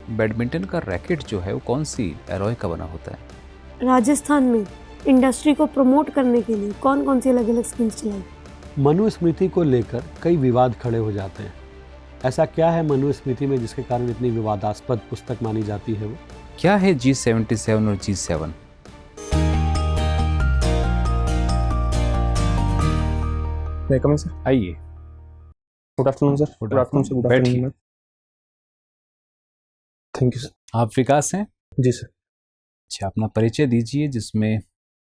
Badminton का racket जो है वो कौन सी एलॉय का बना होता है? राजस्थान में इंडस्ट्री को प्रमोट करने के लिए कौन कौन सी अलग अलग स्कीम्स चलाई? मनुस्मृति को लेकर कई विवाद खड़े हो जाते हैं। ऐसा क्या है मनुस्मृति में जिसके कारण इतनी विवादास्पद पुस्तक मानी जाती है वो? क्या है G77 और G7? मैं कमिंग सर। आइए। Good afternoon sir. Good afternoon sir. Good बैठिए। आफ्टरनून। Thank you sir. आप विकास हैं? जी सर। अच्छा, अपना परिचय दीजिए जिसमें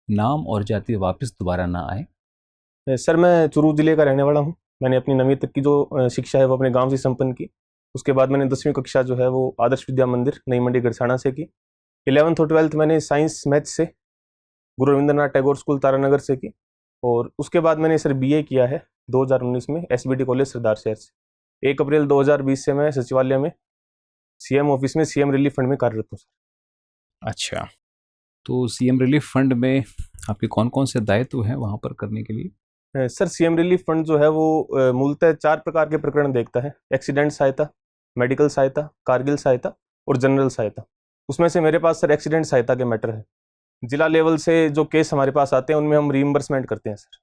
नाम और जाति वापस दोबारा ना आए। सर मैं चुरू जिले का रहने वाला हूँ। मैंने अपनी 9वीं तक की जो शिक्षा है वो अपने गांव से संपन्न की। उसके बाद मैंने 10वीं कक्षा जो है वो आदर्श विद्या मंदिर नई मंडी गरसाना से की। 11th और 12th मैंने साइंस मैथ से गुरु रविंद्रनाथ टैगोर स्कूल तारानगर से की। और उसके बाद मैंने सर BA किया है 2019 में SBD कॉलेज सरदार शहर से। 1 अप्रैल 2020 से मैं सचिवालय में CM ऑफिस में CM रिलीफ फंड में कार्यरत हूँ सर। अच्छा, तो CM रिलीफ फंड में आपके कौन कौन से दायित्व हैं वहाँ पर करने के लिए? सर CM रिलीफ फंड जो है वो मूलतः 4 प्रकार के प्रकरण देखता है। एक्सीडेंट सहायता, मेडिकल सहायता, कारगिल सहायता और जनरल सहायता। उसमें से मेरे पास सर एक्सीडेंट सहायता के मैटर है। जिला लेवल से जो केस हमारे पास आते हैं उनमें हम रीइंबर्समेंट करते हैं सर।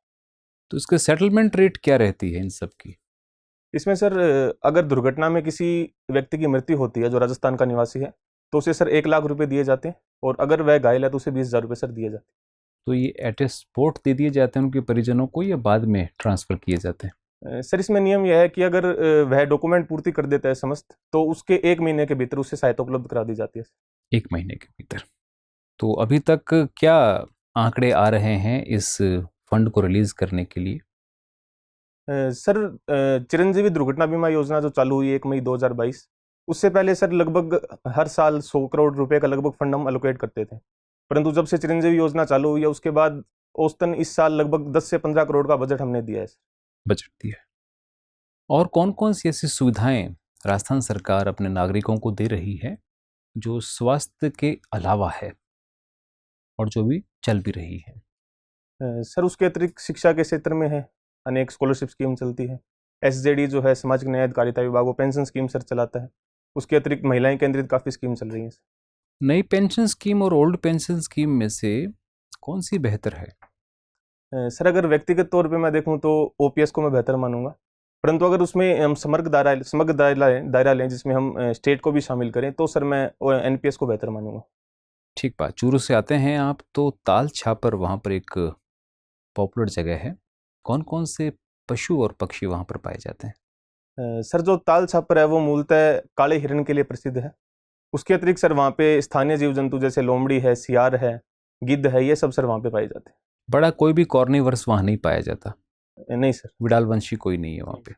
तो इसके सेटलमेंट रेट क्या रहती है इन सब की? इसमें सर अगर दुर्घटना में किसी व्यक्ति की मृत्यु होती है जो राजस्थान का निवासी है तो उसे सर 1 लाख रुपए दिए जाते हैं। और अगर वह घायल है तो उसे 20,000 रुपये सर दिए जाते हैं। तो ये एट ए स्पॉट दे दिए जाते हैं उनके परिजनों को या बाद में ट्रांसफ़र किए जाते हैं? सर इसमें नियम यह है कि अगर वह डॉक्यूमेंट पूर्ति कर देता है समस्त तो उसके 1 महीने के भीतर उसे सहायता उपलब्ध करा दी जाती है। 1 महीने के भीतर। तो अभी तक क्या आंकड़े आ रहे हैं इस फंड को रिलीज करने के लिए? सर चिरंजीवी दुर्घटना बीमा योजना जो चालू हुई 1 मई 2022 उससे पहले सर लगभग हर साल 100 करोड़ रुपए का लगभग फंड हम एलोकेट करते थे। परंतु जब से चिरंजीवी योजना चालू हुई है उसके बाद औसतन इस साल लगभग 10 से 15 करोड़ का बजट हमने दिया है सर। बजट दिया है। और कौन कौन सी ऐसी सुविधाएं राजस्थान सरकार अपने नागरिकों को दे रही है जो स्वास्थ्य के अलावा है और जो भी चल भी रही है? सर उसके अतिरिक्त शिक्षा के क्षेत्र में है, अनेक स्कॉलरशिप स्कीम चलती है। SJD जो है सामाजिक न्याय अधिकारिता विभाग वो पेंशन स्कीम सर चलाता है। उसके अतिरिक्त महिलाएं केंद्रित काफ़ी स्कीम चल रही हैं सर। नई पेंशन स्कीम और ओल्ड पेंशन स्कीम में से कौन सी बेहतर है? सर अगर व्यक्तिगत तौर पे मैं देखूं तो OPS को मैं बेहतर मानूंगा। परंतु अगर उसमें हम समग्र दायरा लें जिसमें हम स्टेट को भी शामिल करें तो सर मैं NPS को बेहतर मानूंगा। ठीक बात। चूरू से आते हैं आप, तो ताल छापर वहाँ पर एक पॉपुलर जगह है। कौन कौन से पशु और पक्षी वहाँ पर पाए जाते हैं? सर जो ताल छापर है वो मूलतः काले हिरण के लिए प्रसिद्ध है। उसके अतिरिक्त सर वहाँ पे स्थानीय जीव जंतु जैसे लोमड़ी है, सियार है, गिद्ध है, ये सब सर वहाँ पे पाए जाते हैं। बड़ा कोई भी कॉर्निवर्स वहाँ नहीं पाया जाता? नहीं सर। विडाल वंशी कोई नहीं है वहाँ पे।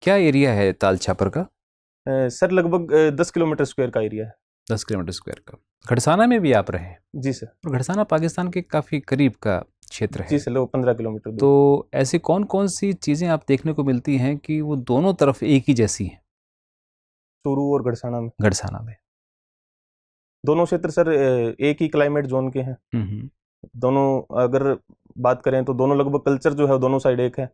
क्या एरिया है ताल छापर का? सर लगभग 10 किलोमीटर स्क्वायर का एरिया है। 10 किलोमीटर स्क्वायर का। घड़साना में भी आप रहे हैं? जी सर। और घड़साना पाकिस्तान के काफ़ी करीब का क्षेत्र है। जी सर, लगभग 15 किलोमीटर दूर। तो ऐसी कौन कौन सी चीज़ें आप देखने को मिलती हैं कि वो दोनों तरफ एक ही जैसी हैं? चूरू और घड़साना में? घड़साना में दोनों क्षेत्र सर एक ही क्लाइमेट जोन के हैं। दोनों अगर बात करें तो दोनों लगभग कल्चर जो है दोनों साइड एक है।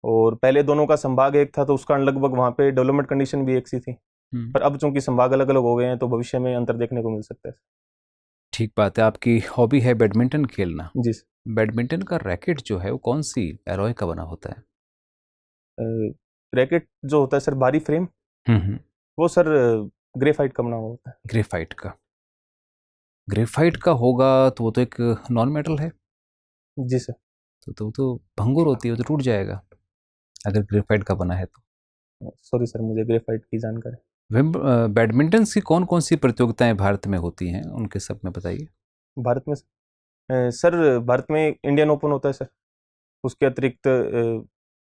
और पहले दोनों का संभाग एक था तो उस कारण लगभग वहाँ पे डेवलपमेंट कंडीशन भी एक सी थी। पर अब चूंकि संभाग अलग अलग हो गए हैं तो भविष्य में अंतर देखने को मिल सकता है। ठीक बात है। आपकी हॉबी है बैडमिंटन खेलना। जी सर। बैडमिंटन का रैकेट जो है वो कौन सी एलॉय का बना होता है? रैकेट जो होता है सर बारी फ्रेम वो सर ग्रेफाइट का बना हुआ होता है। ग्रेफाइट का? ग्रेफाइट का होगा तो वो तो एक नॉन मेटल है। जी सर। तो भंगुर होती है, वो तो टूट जाएगा अगर ग्रेफाइट का बना है तो। सॉरी सर, मुझे ग्रेफाइट की जानकारी। बैडमिंटन की कौन कौन सी प्रतियोगिताएं भारत में होती हैं उनके सब में बताइए। भारत में सर भारत में इंडियन ओपन होता है सर। उसके अतिरिक्त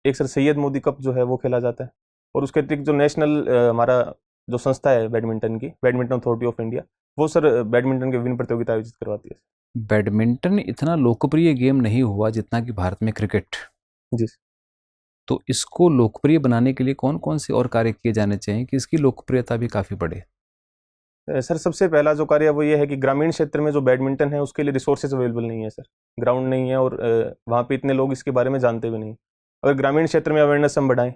एक सर सैयद मोदी कप जो है वो खेला जाता है। और उसके अतिरिक्त जो नेशनल हमारा जो संस्था है बैडमिंटन की, बैडमिंटन अथॉरिटी ऑफ इंडिया, वो सर बैडमिंटन के विभिन्न प्रतियोगिता आयोजित करवाती है। बैडमिंटन इतना लोकप्रिय गेम नहीं हुआ जितना कि भारत में क्रिकेट। जी। तो इसको लोकप्रिय बनाने के लिए कौन कौन से और कार्य किए जाने चाहिए कि इसकी लोकप्रियता भी काफ़ी बढ़े? सर सबसे पहला जो कार्य वो ये है कि ग्रामीण क्षेत्र में जो बैडमिंटन है उसके लिए रिसोर्सेज अवेलेबल नहीं है सर। ग्राउंड नहीं है और वहाँ पे इतने लोग इसके बारे में जानते भी नहीं। अगर ग्रामीण क्षेत्र में अवेयरनेस हम बढ़ाएं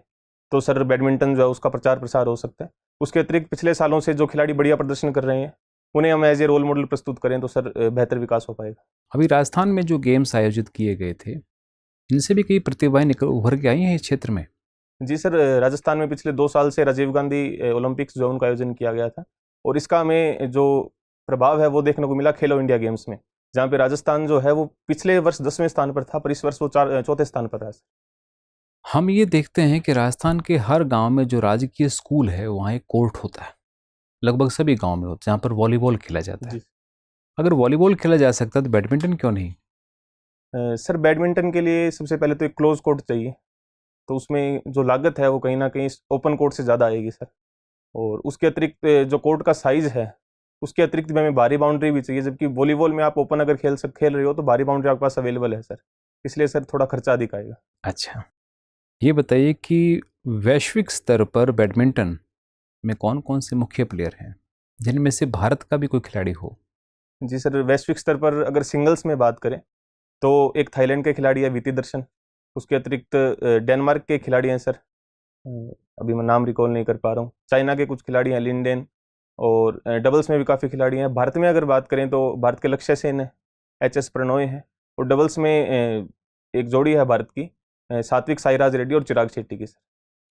तो सर बैडमिंटन जो है उसका प्रचार प्रसार हो सकता है। उसके अतिरिक्त पिछले सालों से जो खिलाड़ी बढ़िया प्रदर्शन कर रहे हैं उन्हें हम एज ए रोल मॉडल प्रस्तुत करें तो सर बेहतर विकास हो पाएगा। अभी राजस्थान में जो गेम्स आयोजित किए गए थे, इनसे भी कई प्रतिभाएं निकल उभर के आई हैं इस क्षेत्र में। जी सर, राजस्थान में पिछले 2 साल से राजीव गांधी ओलंपिक्स जो है उनका आयोजन किया गया था और इसका हमें जो प्रभाव है वो देखने को मिला खेलो इंडिया गेम्स में, जहाँ पे राजस्थान जो है वो पिछले वर्ष 10वें स्थान पर था पर इस वर्ष वो चौथे स्थान पर रहा। हम ये देखते हैं कि राजस्थान के हर गांव में जो राजकीय स्कूल है वहाँ एक कोर्ट होता है, लगभग सभी गांव में होता है, जहाँ पर वॉलीबॉल खेला जाता है। जी अगर वॉलीबॉल खेला जा सकता है तो बैडमिंटन क्यों नहीं? सर, बैडमिंटन के लिए सबसे पहले तो एक क्लोज कोर्ट चाहिए, तो उसमें जो लागत है वो कहीं ना कहीं ओपन कोर्ट से ज़्यादा आएगी सर। और उसके अतिरिक्त जो कोर्ट का साइज़ है उसके अतिरिक्त भी हमें बाहरी बाउंड्री भी चाहिए, जबकि वॉलीबॉल में आप ओपन अगर खेल रहे हो तो बाहरी बाउंड्री आपके पास अवेलेबल है सर, इसलिए सर थोड़ा खर्चा अधिक आएगा। अच्छा, ये बताइए कि वैश्विक स्तर पर बैडमिंटन में कौन कौन से मुख्य प्लेयर हैं जिनमें से भारत का भी कोई खिलाड़ी हो? जी सर, वैश्विक स्तर पर अगर सिंगल्स में बात करें तो एक थाईलैंड के खिलाड़ी है वीति दर्शन, उसके अतिरिक्त डेनमार्क के खिलाड़ी हैं सर, अभी मैं नाम रिकॉल नहीं कर पा रहा हूँ। चाइना के कुछ खिलाड़ी हैं लिंडेन, और डबल्स में भी काफ़ी खिलाड़ी हैं। भारत में अगर बात करें तो भारत के लक्ष्य सेन है, HS प्रणॉय है, और डबल्स में एक जोड़ी है भारत की, सात्विक साईराज रेड्डी और चिराग शेट्टी की सर।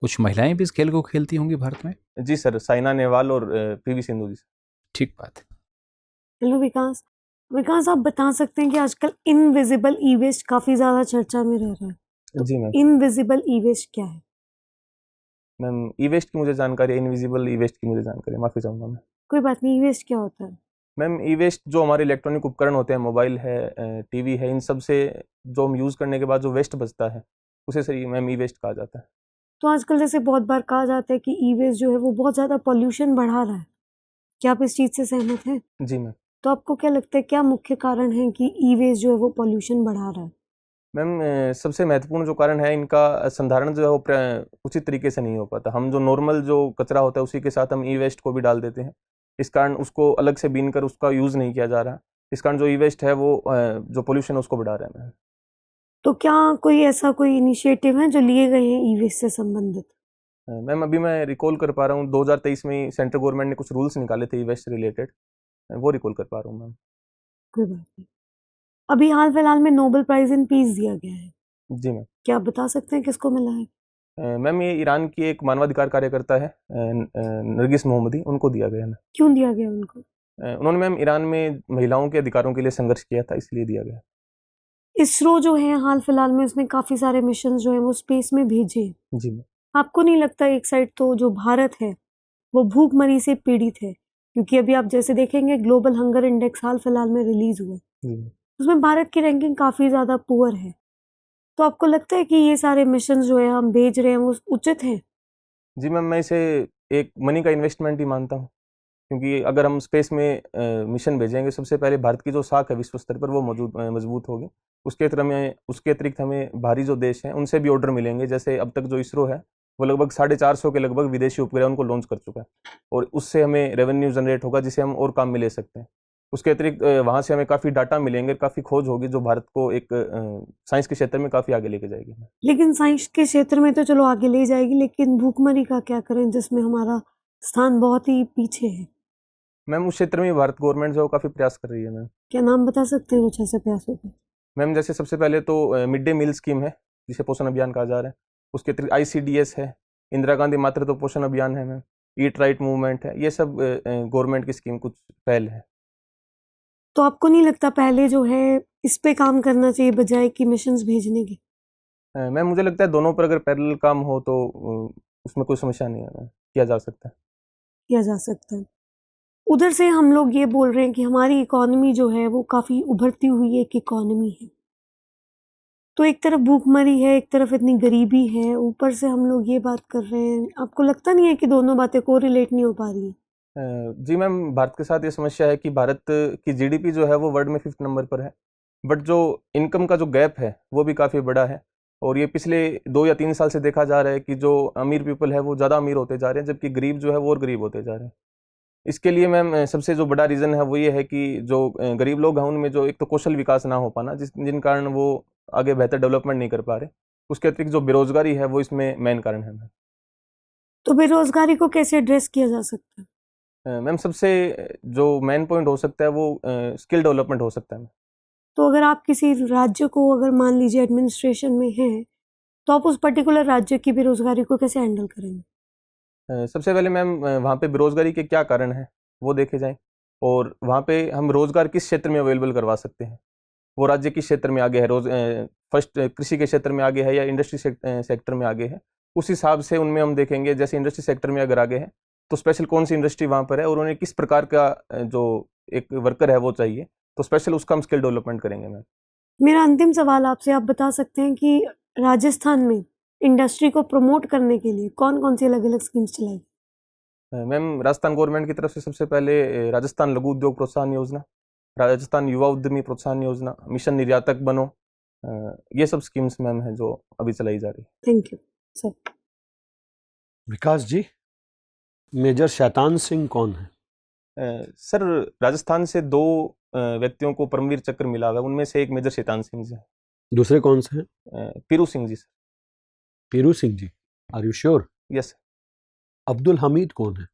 कुछ महिलाएं भी इस खेल को खेलती होंगी भारत में? जी सर, साइना नेहवाल और PV सिंधु जी सर। ठीक बात है। हेलो विकास, विकास आप बता सकते हैं कि आजकल इनविजिबल ई वेस्ट काफी ज्यादा चर्चा में रह रहा है, तो जी मैम। इनविजिबल ई वेस्ट क्या है? मैम, ई वेस्ट की मुझे जानकारी है, इनविजिबल ई वेस्ट की मुझे जानकारी है, माफ़ी चाहूँगा मैं। कोई बात नहीं, ई वेस्ट क्या होता है? मैम, ई वेस्ट जो हमारे इलेक्ट्रॉनिक उपकरण होते हैं, मोबाइल है, TV है, इन सब से जो हम यूज़ करने के बाद जो वेस्ट बचता है उसे सर मैम ई वेस्ट कहा जाता है। तो आजकल जैसे बहुत बार कहा जाता है कि ई वेस्ट जो है वो बहुत ज्यादा पॉल्यूशन बढ़ा रहा है, क्या आप इस चीज से सहमत हैं? जी मैम। तो आपको क्या लगता है क्या मुख्य कारण है कि ई वेस्ट जो है वो पॉल्यूशन बढ़ा रहा है? मैम, सबसे महत्वपूर्ण जो कारण है इनका संधारण जो है वो उचित तरीके से नहीं हो पाता। हम जो नॉर्मल जो कचरा होता है उसी के साथ हम ई वेस्ट को भी डाल देते हैं, इस कारण उसको अलग से बीन कर उसका यूज़ नहीं किया जा रहा। इस कारण जो ई वेस्ट है वो जो पोल्यूशन है उसको बढ़ा रहा है मैम। तो क्या कोई ऐसा कोई इनिशिएटिव है जो लिए गए हैं ई वेस्ट से संबंधित? मैम, अभी मैं रिकॉल कर पा रहा हूँ 2023 में ही सेंट्रल गवर्नमेंट ने कुछ रूल्स निकाले थे ई वेस्ट रिलेटेड, वो रिकॉल कर पा रहा हूँ मैम। कोई बात नहीं। अभी हाल फिलहाल में नोबेल प्राइज इन पीस दिया गया है, जी मैम। क्या आप बता सकते हैं किसको मिला है? मैम, ये ईरान की एक मानवाधिकार कार्यकर्ता है, नरगिस मोहम्मदी, उनको दिया गया है। क्यों दिया गया उनको? उन्होंने मैम ईरान में महिलाओं के अधिकारों के लिए संघर्ष किया था, इसलिए दिया गया। इसरो जो है हाल फिलहाल में उसने काफी सारे मिशन जो है वो स्पेस में भेजे हैं। जी मैम। आपको नहीं लगता एक साइड तो जो भारत है वो भूखमरी से पीड़ित है? क्योंकि अभी आप जैसे देखेंगे ग्लोबल हंगर इंडेक्स हाल फिलहाल में रिलीज हुआ, जी मैम। उसमें भारत की रैंकिंग काफी ज्यादा पुअर है। तो आपको लगता है कि ये सारे मिशन जो है हम भेज रहे हैं वो उचित हैं? जी मैम, मैं इसे एक मनी का इन्वेस्टमेंट ही मानता हूँ, क्योंकि अगर हम स्पेस में मिशन भेजेंगे सबसे पहले भारत की जो साख है विश्व स्तर पर वो मजबूत होगी। उसके अतिरिक्त हमें बाहरी जो देश हैं उनसे भी ऑर्डर मिलेंगे। जैसे अब तक जो इसरो है वो लगभग 450 के लगभग विदेशी उपग्रह उनको लॉन्च कर चुका है, और उससे हमें रेवेन्यू जनरेट होगा जिसे हम और काम में ले सकते हैं। उसके अतिरिक्त वहाँ से हमें काफ़ी डाटा मिलेंगे, काफ़ी खोज होगी जो भारत को एक साइंस के क्षेत्र में काफ़ी आगे लेके जाएगी। लेकिन साइंस के क्षेत्र में तो चलो आगे ले जाएगी, लेकिन भूखमरी का क्या करें जिसमें हमारा स्थान बहुत ही पीछे है? मैम, उस क्षेत्र में भारत गवर्नमेंट जो है काफ़ी प्रयास कर रही है मैम। क्या नाम बता सकते हैं कुछ ऐसे प्रयासों के? मैम, जैसे सबसे पहले तो मिड डे मील स्कीम है जिसे पोषण अभियान कहा जा रहा है। उसके अतिरिक्त ICDS है, इंदिरा गांधी मातृत्व पोषण अभियान है मैम, ईट राइट मूवमेंट है, ये सब गवर्नमेंट की स्कीम कुछ पहल है। तो आपको नहीं लगता पहले जो है इस पे काम करना चाहिए बजाय कि मिशंस भेजने के? मैम, मुझे लगता है दोनों पर अगर पैरेलल काम हो तो उसमें कोई समस्या नहीं है मैम, किया जा सकता है। किया जा सकता है। उधर से हम लोग ये बोल रहे हैं कि हमारी इकोनॉमी जो है वो काफ़ी उभरती हुई एक इकोनॉमी है, तो एक तरफ भूखमरी है, एक तरफ इतनी गरीबी है, ऊपर से हम लोग ये बात कर रहे हैं। आपको लगता नहीं है कि दोनों बातें को रिलेट नहीं हो पा रही है? जी मैम, भारत के साथ ये समस्या है कि भारत की GDP जो है वो वर्ल्ड में 5th नंबर पर है, बट जो इनकम का जो गैप है वो भी काफ़ी बड़ा है, और ये पिछले 2 या 3 साल से देखा जा रहा है कि जो अमीर पीपल है वो ज़्यादा अमीर होते जा रहे हैं, जबकि गरीब जो है वो और गरीब होते जा रहे हैं। इसके लिए मैम सबसे जो बड़ा रीज़न है वो ये है कि जो गरीब लोग हैं उनमें जो एक तो कौशल विकास ना हो पाना, जिन कारण वो आगे बेहतर डेवलपमेंट नहीं कर पा रहे। उसके अतिरिक्त जो बेरोजगारी है वो इसमें मेन कारण है मैम। तो बेरोजगारी को कैसे एड्रेस किया जा सकता है? मैम सबसे जो मेन पॉइंट हो सकता है वो स्किल डेवलपमेंट हो सकता है मैम। तो अगर आप किसी राज्य को अगर मान लीजिए एडमिनिस्ट्रेशन में हैं, तो आप उस पर्टिकुलर राज्य की बेरोजगारी को कैसे हैंडल करेंगे? सबसे पहले मैम वहाँ पे बेरोजगारी के क्या कारण हैं वो देखे जाएं, और वहाँ पे हम रोजगार किस क्षेत्र में अवेलेबल करवा सकते हैं, वो राज्य किस क्षेत्र में आगे है, फर्स्ट कृषि के क्षेत्र में आगे है या इंडस्ट्री सेक्टर में आगे है, उस हिसाब से उनमें हम देखेंगे। जैसे इंडस्ट्री सेक्टर में अगर आगे है तो स्पेशल कौन सी इंडस्ट्री वहाँ पर है और उन्हें किस प्रकार का जो एक वर्कर है वो चाहिए, तो स्पेशल उसका हम स्किल डेवलपमेंट करेंगे मैम। मेरा अंतिम सवाल आपसे, आप बता सकते हैं कि राजस्थान में इंडस्ट्री को प्रमोट करने के लिए कौन कौन सी अलग अलग स्कीम्स चलाई? मैम राजस्थान गवर्नमेंट की तरफ से सबसे पहले राजस्थान लघु उद्योग प्रोत्साहन योजना, राजस्थान युवा उद्यमी प्रोत्साहन योजना, मिशन निर्यातक बनो, ये सब स्कीम्स मैम हैं जो अभी चलाई जा रही है। Thank you sir. Vikas ji, major Shaitan Singh कौन है? सर राजस्थान से दो व्यक्तियों को परमवीर चक्र मिला हुआ है, उनमें से एक मेजर शैतान सिंह जी हैं। दूसरे कौन से हैं? Piru Singh ji sir. Piru Singh ji, are you sure? Yes sir. Abdul Hamid कौन है?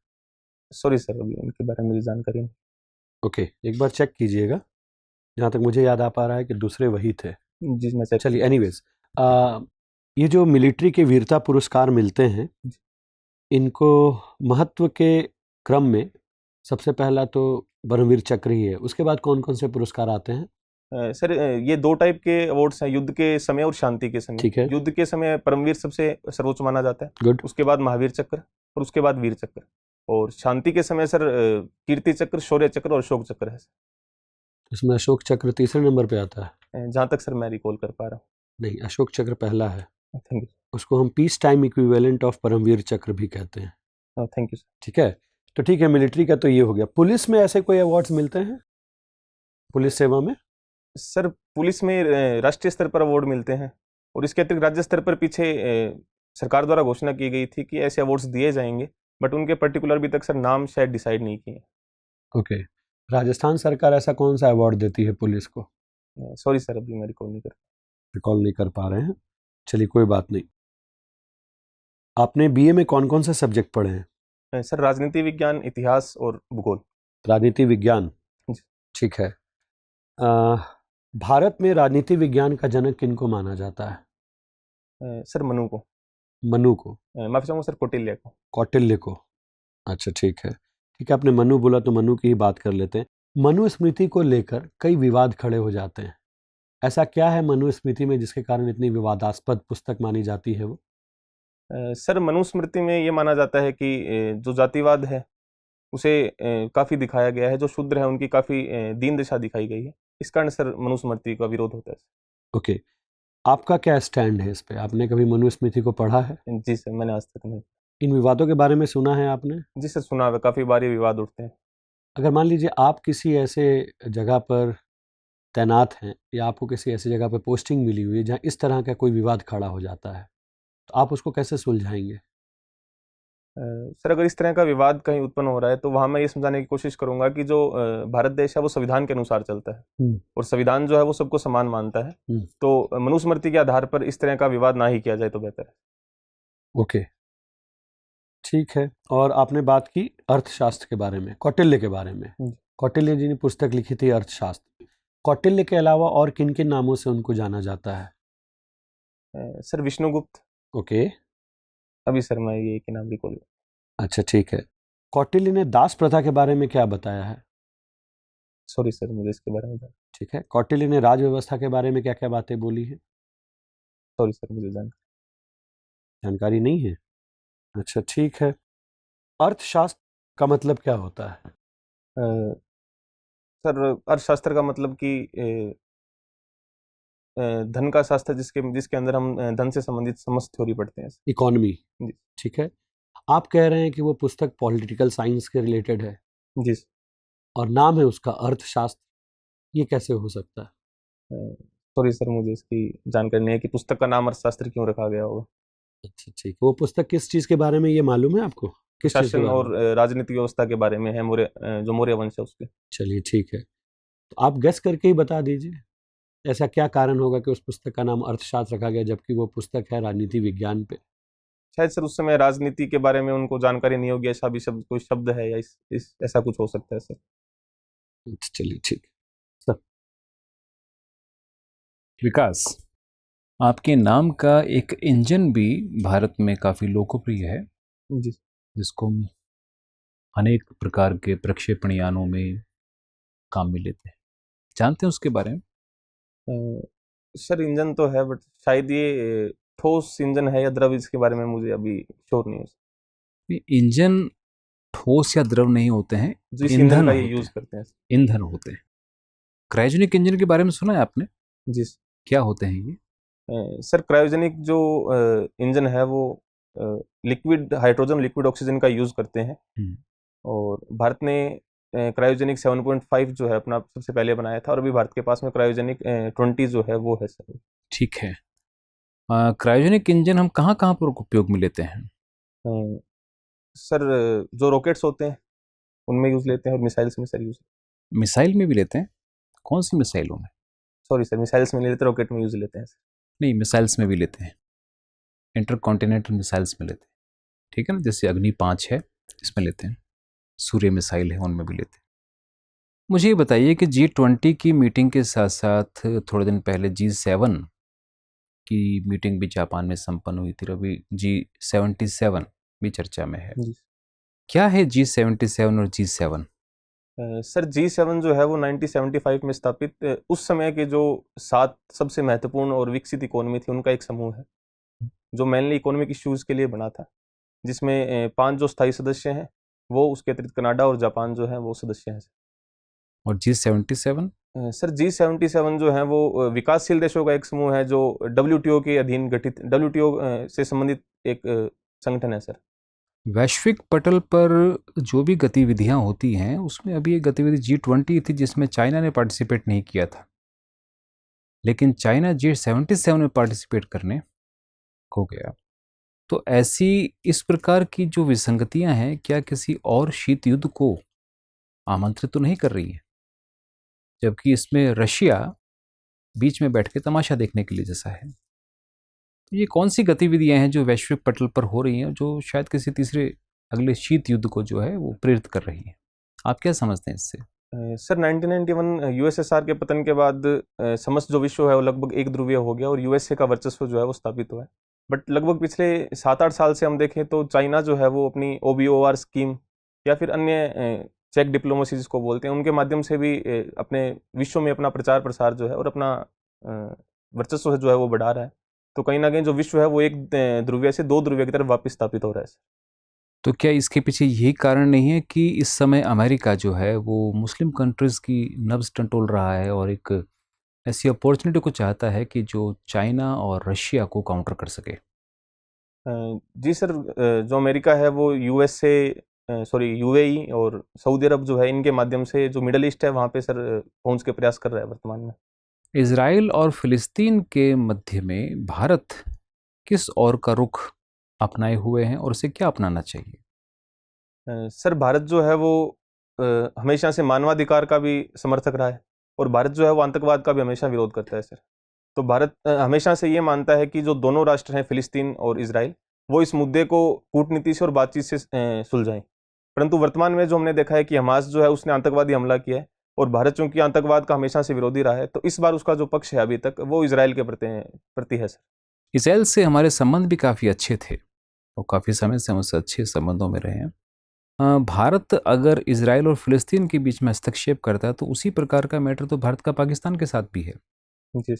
सॉरी सर, अभी उनके बारे में मुझे जानकारी नहीं। ओके, एक बार चेक कीजिएगा। जहाँ तक मुझे याद आ पा रहा है कि दूसरे वही थे। जी मैं चेक। चलिए, एनीवेज, ये जो मिलिट्री के वीरता पुरस्कार मिलते हैं, इनको महत्व के क्रम में सबसे पहला तो परमवीर चक्र ही है, उसके बाद कौन कौन से पुरस्कार आते हैं? सर ये दो टाइप के अवार्ड्स हैं, युद्ध के समय और शांति के समय। ठीक है। युद्ध के समय परमवीर सबसे सर्वोच्च माना जाता है, गुड। उसके बाद महावीर चक्र और उसके बाद वीर चक्र, और शांति के समय सर कीर्ति चक्र, शौर्य चक्र और अशोक चक्र है। इसमें अशोक चक्र तीसरे नंबर पे आता है। जहाँ तक सर मैं रिकॉल कर पा रहा हूँ। नहीं, अशोक चक्र पहला है। Thank you. उसको हम peace time equivalent of Param Vir Chakra भी कहते हैं। Thank you sir. ठीक है, तो ठीक है, मिलिट्री का तो ये हो गया। पुलिस में ऐसे कोई अवार्ड्स मिलते हैं? पुलिस सेवा में सर पुलिस में राष्ट्रीय स्तर पर अवार्ड मिलते हैं, और इसके अतिरिक्त राज्य स्तर पर पीछे सरकार द्वारा घोषणा की गई थी कि ऐसे अवार्ड्स दिए जाएंगे, बट उनके पर्टिकुलर अभी तक सर नाम शायद डिसाइड नहीं किए। ओके, राजस्थान सरकार ऐसा कौन सा अवार्ड देती है पुलिस को? सॉरी सर, अभी मैं रिकॉल नहीं कर पा रहे हैं। चलिए, कोई बात नहीं। आपने बीए में कौन कौन से सब्जेक्ट पढ़े हैं? सर राजनीति विज्ञान, इतिहास और भूगोल। राजनीति विज्ञान, ठीक है। भारत में राजनीति विज्ञान का जनक किनको माना जाता है? सर मनु को। मनु को? माफी चाहूँगा सर, कौटिल्य को। कौटिल्य को, अच्छा ठीक है। ठीक है, आपने मनु बोला तो मनु की ही बात कर लेते हैं। मनु स्मृति को लेकर कई विवाद खड़े हो जाते हैं। ऐसा क्या है मनु स्मृति में जिसके कारण इतनी विवादास्पद पुस्तक मानी जाती है वो? सर मनुस्मृति में ये माना जाता है कि जो जातिवाद है उसे काफ़ी दिखाया गया है, जो शूद्र है उनकी काफ़ी दीन दशा दिखाई गई है, इस कारण सर मनुस्मृति का विरोध होता है। ओके, आपका क्या स्टैंड है इस पे? आपने कभी मनुस्मृति को पढ़ा है? जी सर, मैंने आज तक नहीं। इन विवादों के बारे में सुना है आपने? जी सर, सुना है, काफ़ी बार ये विवाद उठते हैं। अगर मान लीजिए आप किसी ऐसे जगह पर तैनात हैं या आपको किसी ऐसी जगह पर पोस्टिंग मिली हुई है जहाँ इस तरह का कोई विवाद खड़ा हो जाता है, तो आप उसको कैसे सुलझाएंगे? सर अगर इस तरह का विवाद कहीं उत्पन्न हो रहा है तो वहाँ मैं ये समझाने की कोशिश करूंगा कि जो भारत देश है वो संविधान के अनुसार चलता है, और संविधान जो है वो सबको समान मानता है, तो मनुस्मृति के आधार पर इस तरह का विवाद ना ही किया जाए तो बेहतर है। ओके, ठीक है। और आपने बात की अर्थशास्त्र के बारे में, कौटिल्य के बारे में। कौटिल्य जी ने पुस्तक लिखी थी अर्थशास्त्र। कौटिल्य के अलावा और किन किन नामों से उनको जाना जाता है? सर विष्णुगुप्त। ओके, अभी सर मैं ये कि नाम रिकॉल। अच्छा ठीक है। कौटिल्य ने दास प्रथा के बारे में क्या बताया है? सॉरी सर, मुझे इसके बारे में ठीक है। कौटिल्य ने राज व्यवस्था के बारे में क्या क्या बातें बोली है? सॉरी सर, मुझे जानकारी नहीं है। अच्छा ठीक है। अर्थशास्त्र का मतलब क्या होता है? सर अर्थशास्त्र का मतलब कि धन का शास्त्र, जिसके अंदर हम धन से संबंधित समस्त थ्योरी पढ़ते हैं। इकोनॉमी, जी ठीक है। आप कह रहे हैं कि वो पुस्तक पॉलिटिकल साइंस के रिलेटेड है जी, और नाम है उसका अर्थशास्त्र, ये कैसे हो सकता है? सॉरी सर, मुझे इसकी जानकारी नहीं है कि पुस्तक का नाम अर्थशास्त्र क्यों रखा गया होगा। अच्छा ठीक, वो पुस्तक किस चीज़ के बारे में ये मालूम है आपको? किस चीज़ के शासन बारे और में? राजनीतिक व्यवस्था के बारे में है, जो मौर्य वंश है उसके। चलिए ठीक है, तो आप गेस करके ही बता दीजिए, ऐसा क्या कारण होगा कि उस पुस्तक का नाम अर्थशास्त्र रखा गया जबकि वो पुस्तक है राजनीति विज्ञान पे? शायद सर उस समय राजनीति के बारे में उनको जानकारी नहीं होगी, ऐसा भी शब्द कोई शब्द है या ऐसा कुछ हो सकता है सर। चलिए ठीक। विकास, आपके नाम का एक इंजन भी भारत में काफ़ी लोकप्रिय है, जी जिसको हम अनेक प्रकार के प्रक्षेपण यानों में काम में लेते हैं। जानते हैं उसके बारे में? सर इंजन तो है, बट शायद ये ठोस इंजन है या द्रव, इसके बारे में मुझे अभी श्योर नहीं हो। ये इंजन ठोस या द्रव नहीं होते हैं, जिस ईंधन ईंधन का ये होते यूज हैं, करते हैं। ईंधन होते हैं। क्रायोजेनिक इंजन के बारे में सुना है आपने? जी क्या होते हैं ये? सर क्रायोजेनिक जो इंजन है वो लिक्विड हाइड्रोजन लिक्विड ऑक्सीजन का यूज करते हैं, और भारत ने क्रायोजेनिक 7.5 जो है अपना सबसे पहले बनाया था, और अभी भारत के पास में क्रायोजेनिक 20 जो है वो है सर। ठीक है। क्रायोजेनिक इंजन हम कहाँ कहाँ पर उपयोग में लेते हैं? सर जो रॉकेट्स होते हैं उनमें यूज लेते हैं, और मिसाइल्स में सर यूज। मिसाइल में भी लेते हैं? कौन सी मिसाइलों में? सॉरी सर, मिसाइल्स में नहीं लेते, रॉकेट में यूज लेते हैं सर। नहीं, मिसाइल्स में भी लेते हैं, इंटरकॉन्टिनेंटल मिसाइल्स में लेते हैं, ठीक है ना, जैसे अग्नि 5 है, इसमें लेते हैं, सूर्य मिसाइल है, उनमें भी लेते हैं। मुझे ये बताइए कि G20 की मीटिंग के साथ साथ थोड़े दिन पहले G7 की मीटिंग भी जापान में संपन्न हुई थी, अभी G77 भी चर्चा में है। जी क्या है G77 और G7? सर G7 जो है वो 1975 में स्थापित उस समय के जो 7 सबसे महत्वपूर्ण और विकसित इकोनॉमी थी उनका एक समूह है, जो मेनली इकोनॉमिक इश्यूज के लिए बना था, जिसमें 5 जो स्थायी सदस्य हैं वो, उसके अतिरिक्त कनाडा और जापान जो है वो सदस्य हैं। और G77? सर G77 जो है वो विकासशील देशों का एक समूह है, जो WTO के अधीन गठित, WTO से संबंधित एक संगठन है सर। वैश्विक पटल पर जो भी गतिविधियां होती हैं उसमें अभी एक गतिविधि G20 थी जिसमें चाइना ने पार्टिसिपेट नहीं किया था, लेकिन चाइना G77 में पार्टिसिपेट करने को गया। तो ऐसी इस प्रकार की जो विसंगतियां हैं, क्या किसी और शीत युद्ध को आमंत्रित तो नहीं कर रही है, जबकि इसमें रशिया बीच में बैठ के तमाशा देखने के लिए जैसा है? तो ये कौन सी गतिविधियां हैं जो वैश्विक पटल पर हो रही हैं, जो शायद किसी तीसरे अगले शीत युद्ध को जो है वो प्रेरित कर रही हैं? आप क्या समझते हैं इससे? सर 1991 यूएसएसआर के पतन के बाद समस्त जो विश्व है वो लगभग एक ध्रुवीय हो गया, और यूएसए का वर्चस्व जो है वो स्थापित हुआ है। बट लगभग पिछले 7-8 साल से हम देखें तो चाइना जो है वो अपनी OBOR स्कीम या फिर अन्य चेक डिप्लोमेसी जिसको बोलते हैं, उनके माध्यम से भी अपने विश्व में अपना प्रचार प्रसार जो है और अपना वर्चस्व जो है वो बढ़ा रहा है। तो कहीं ना कहीं जो विश्व है वो एक ध्रुवीय से 2 ध्रुवीय की तरफ वापस स्थापित हो रहा है। तो क्या इसके पीछे यही कारण नहीं है कि इस समय अमेरिका जो है वो मुस्लिम कंट्रीज़ की नब्ज़ टटोल रहा है और एक ऐसी अपॉर्चुनिटी को चाहता है कि जो चाइना और रशिया को काउंटर कर सके? जी सर, जो अमेरिका है वो UAE और सऊदी अरब जो है, इनके माध्यम से जो मिडल ईस्ट है वहाँ पे सर पहुँच के प्रयास कर रहा है वर्तमान में। इज़राइल और फ़िलिस्तीन के मध्य में भारत किस ओर का रुख अपनाए हुए हैं और उसे क्या अपनाना चाहिए? सर भारत जो है वो हमेशा से मानवाधिकार का भी समर्थक रहा है, और भारत जो है वो आतंकवाद का भी हमेशा विरोध करता है सर। तो भारत हमेशा से ये मानता है कि जो दोनों राष्ट्र हैं फिलिस्तीन और इजराइल, वो इस मुद्दे को कूटनीति से और बातचीत से सुलझाएं। परंतु वर्तमान में जो हमने देखा है कि हमास जो है उसने आतंकवादी हमला किया है, और भारत चूंकि आतंकवाद का हमेशा से विरोधी रहा है, तो इस बार उसका जो पक्ष है अभी तक वो इजराइल के प्रति है सर। इज़राइल से हमारे संबंध भी काफ़ी अच्छे थे और काफ़ी समय से हम उससे अच्छे संबंधों में रहे हैं। भारत अगर इजराइल और फिलिस्तीन के बीच में हस्तक्षेप करता है तो उसी प्रकार का मैटर तो भारत का पाकिस्तान के साथ भी है। जी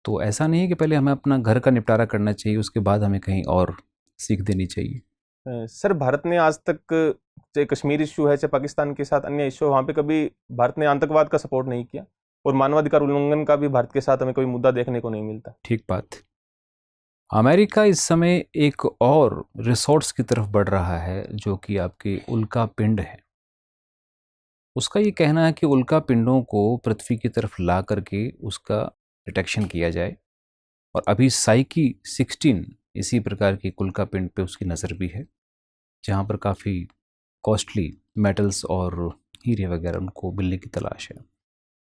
तो ऐसा नहीं है कि पहले हमें अपना घर का निपटारा करना चाहिए, उसके बाद हमें कहीं और सीख देनी चाहिए। सर भारत ने आज तक, चाहे कश्मीर इश्यू है चाहे पाकिस्तान के साथ अन्य इश्यू, वहाँ पे कभी भारत ने आतंकवाद का सपोर्ट नहीं किया, और मानवाधिकार उल्लंघन का भी भारत के साथ हमें कोई मुद्दा देखने को नहीं मिलता। ठीक बात। अमेरिका इस समय एक और रिसोर्स की तरफ बढ़ रहा है जो कि आपके उल्का पिंड है। उसका ये कहना है कि उल्का पिंडों को पृथ्वी की तरफ ला करके उसका डिटेक्शन किया जाए, और अभी साइकी 16 इसी प्रकार की उल्का पिंड पे उसकी नज़र भी है, जहाँ पर काफ़ी कॉस्टली मेटल्स और हीरे वगैरह उनको मिलने की तलाश है।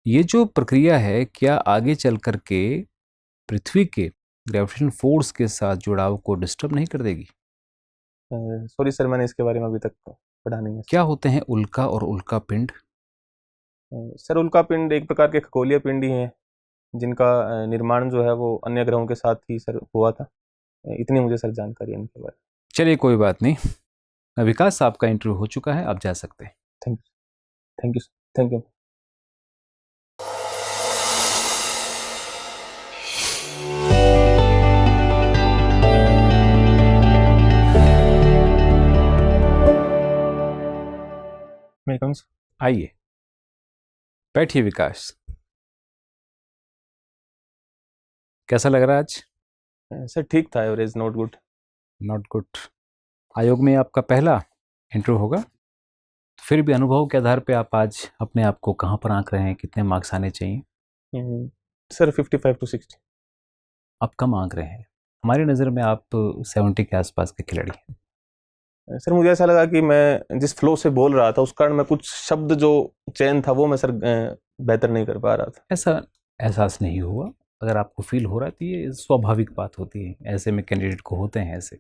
ये जो प्रक्रिया है, क्या आगे चल कर के पृथ्वी के ग्रेविटेशन फोर्स के साथ जुड़ाव को डिस्टर्ब नहीं कर देगी? सॉरी सर, मैंने इसके बारे में अभी तक पढ़ा नहीं है। क्या होते हैं उल्का और उल्का पिंड? सर, उल्का पिंड एक प्रकार के खगोलीय पिंड ही हैं जिनका निर्माण जो है वो अन्य ग्रहों के साथ ही सर हुआ था। इतनी मुझे सर जानकारी है इनके बारे चलिए कोई बात नहीं। विकास, आपका इंटरव्यू हो चुका है, आप जा सकते हैं। में। Thank you thank you. मैं कहूँ आइए, बैठिए विकास। कैसा लग रहा है आज? सर ठीक था, average, not good. Not good. आयोग में आपका पहला इंटरव्यू होगा, तो फिर भी अनुभव के आधार पे आप आज अपने आप को कहाँ पर आंक रहे हैं, कितने मार्क्स आने चाहिए? Sir 55 to 60। आप कम आंक रहे हैं। हमारी नज़र में आप 70 के आसपास के खिलाड़ी हैं। सर मुझे ऐसा लगा कि मैं जिस फ्लो से बोल रहा था उस कारण मैं कुछ शब्द जो चयन था वो मैं सर बेहतर नहीं कर पा रहा था। ऐसा एहसास नहीं हुआ। अगर आपको फील हो रहा है तो ये स्वाभाविक बात होती है, ऐसे में कैंडिडेट को होते हैं ऐसे।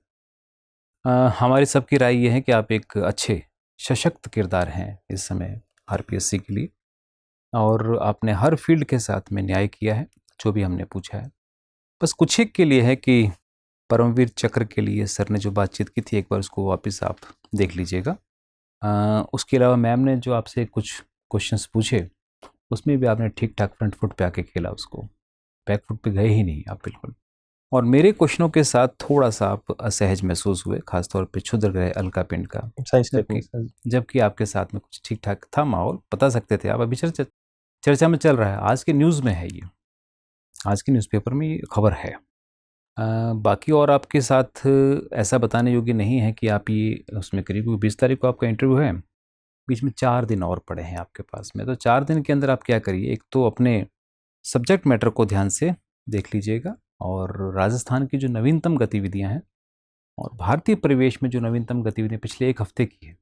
हमारी सबकी राय ये है कि आप एक अच्छे सशक्त किरदार हैं इस समय आरपीएससी के लिए, और आपने हर फील्ड के साथ में न्याय किया है जो भी हमने पूछा है। बस कुछ एक के लिए है कि परमवीर चक्र के लिए सर ने जो बातचीत की थी, एक बार उसको वापस आप देख लीजिएगा। उसके अलावा मैम ने जो आपसे कुछ क्वेश्चंस पूछे उसमें भी आपने ठीक ठाक फ्रंट फुट पे आके खेला, उसको बैक फुट पे गए ही नहीं आप बिल्कुल। और मेरे क्वेश्चनों के साथ थोड़ा सा आप असहज महसूस हुए, खासतौर पे क्षुद्र ग्रह अलका पिंड का, साइंस जबकि टेक्निक। जबकि आपके साथ में कुछ ठीक ठाक था माहौल, बता सकते थे आप। अभी चर्चा में चल रहा है, आज के न्यूज़ में है ये, आज के न्यूज़पेपर में ये खबर है। बाकी और आपके साथ ऐसा बताने योग्य नहीं है कि आप ये उसमें करीब 20 तारीख को आपका इंटरव्यू है, बीच में 4 दिन और पड़े हैं आपके पास में। तो 4 दिन के अंदर आप क्या करिए, एक तो अपने सब्जेक्ट मैटर को ध्यान से देख लीजिएगा, और राजस्थान की जो नवीनतम गतिविधियां हैं और भारतीय परिवेश में जो नवीनतम गतिविधियां पिछले एक हफ्ते की है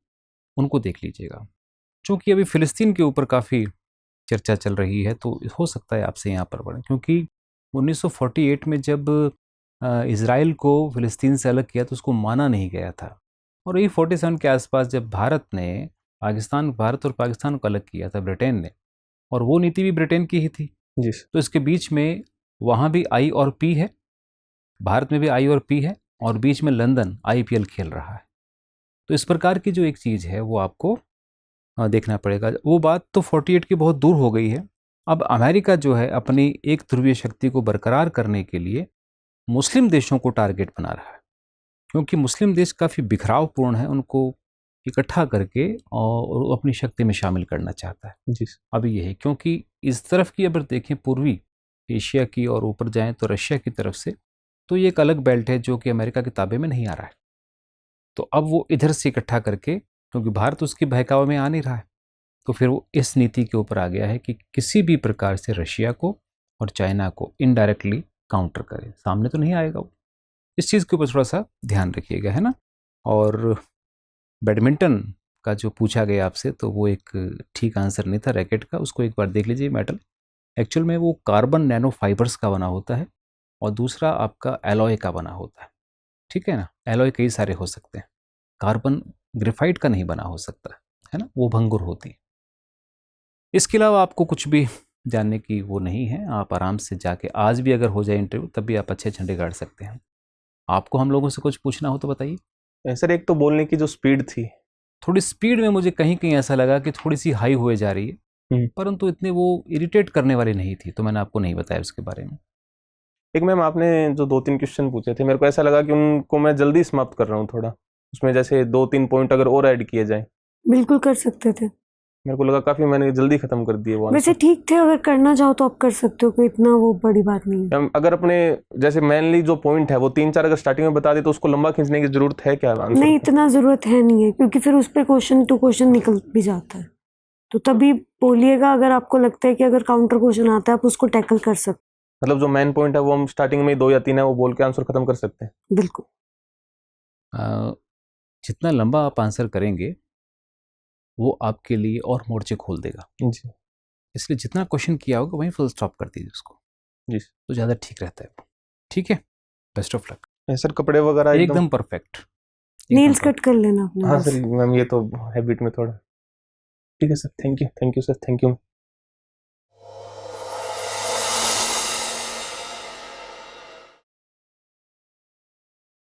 उनको देख लीजिएगा। चूँकि अभी फ़िलिस्तीन के ऊपर काफ़ी चर्चा चल रही है तो हो सकता है आपसे यहाँ पर पढ़ें, क्योंकि 1948 में जब इज़राइल को फ़िलिस्तीन से अलग किया तो उसको माना नहीं गया था, और यही 47 के आसपास जब भारत और पाकिस्तान को अलग किया था ब्रिटेन ने, और वो नीति भी ब्रिटेन की ही थी। जी तो इसके बीच में वहाँ भी आई और पी है, भारत में भी आई और पी है, और बीच में लंदन आईपीएल खेल रहा है। तो इस प्रकार की जो एक चीज़ है वो आपको देखना पड़ेगा। वो बात तो 48 की बहुत दूर हो गई है। अब अमेरिका जो है अपनी एक ध्रुवीय शक्ति को बरकरार करने के लिए मुस्लिम देशों को टारगेट बना रहा है, क्योंकि मुस्लिम देश काफ़ी बिखरावपूर्ण है, उनको इकट्ठा करके और अपनी शक्ति में शामिल करना चाहता है। जी। अभी यही, क्योंकि इस तरफ की अगर देखें पूर्वी एशिया की और ऊपर जाएं तो रशिया की तरफ से, तो ये एक अलग बेल्ट है जो कि अमेरिका के ताबे में नहीं आ रहा है। तो अब वो इधर से इकट्ठा करके, क्योंकि भारत उसकी बहकावे में आ नहीं रहा है, तो फिर वो इस नीति के ऊपर आ गया है कि किसी भी प्रकार से रशिया को और चाइना को इनडायरेक्टली काउंटर करे। सामने तो नहीं आएगा वो। इस चीज़ के ऊपर थोड़ा सा ध्यान रखिएगा, है ना। और बैडमिंटन का जो पूछा गया आपसे, तो वो एक ठीक आंसर नहीं था रैकेट का, उसको एक बार देख लीजिए। मेटल एक्चुअल में वो कार्बन नैनो फाइबर्स का बना होता है, और दूसरा आपका एलॉय का बना होता है, ठीक है ना। एलॉय कई सारे हो सकते हैं, कार्बन ग्रेफाइट का नहीं बना हो सकता है ना, वो भंगुर होती है। इसके अलावा आपको कुछ भी जानने की वो नहीं है, आप आराम से जाके आज भी अगर हो जाए इंटरव्यू तब भी आप अच्छे झंडे गाड़ सकते हैं। आपको हम लोगों से कुछ पूछना हो तो बताइए। सर एक तो बोलने की जो स्पीड थी, थोड़ी स्पीड में मुझे कहीं कहीं ऐसा लगा कि थोड़ी सी हाई हुए जा रही है, परंतु इतने वो इरिटेट करने वाली नहीं थी, तो मैंने आपको नहीं बताया उसके बारे में। एक मैम आपने जो 2-3 क्वेश्चन पूछे थे, मेरे को ऐसा लगा कि उनको मैं जल्दी समाप्त कर रहा हूँ थोड़ा, उसमें जैसे 2-3 पॉइंट अगर और ऐड किए जाए। बिल्कुल कर सकते थे। मेरे को लगा काफ़ी मैंने जल्दी ख़त्म कर दिए वो वैसे आंसर। ठीक थे, अगर करना चाहो तो आप कर सकते हो, कोई इतना वो बड़ी बात नहीं है। अगर अपने जैसे मेनली जो पॉइंट है वो 3-4 अगर स्टार्टिंग में बता दे तो उसको लंबा खींचने की जरूरत है क्या आंसर? नहीं, इतना ज़रूरत है नहीं है, क्योंकि फिर उस पर क्वेश्चन टू क्वेश्चन निकल भी जाता है। तो तभी बोलिएगा अगर आपको लगता है कि अगर काउंटर क्वेश्चन आता है आप उसको टैकल कर सकते मतलब जो मेन पॉइंट है वो हम स्टार्टिंग में 2 या 3 है वो बोल के आंसर खत्म कर सकते हैं। हैं। बिल्कुल। जितना लंबा आप आंसर करेंगे वो आपके लिए और मोर्चे खोल देगा, जी इसलिए जितना क्वेश्चन किया होगा वहीं फुल स्टॉप कर दीजिए उसको, जी। तो ज़्यादा ठीक रहता है वो। ठीक है, बेस्ट ऑफ लक। सर कपड़े वगैरह एकदम परफेक्ट, नेल्स यहाँ पर। कट कर लेना अपने हाँ बस। सर मैम, ये तो हैबिट में थोड़ा। ठीक है sir, thank you sir, thank you.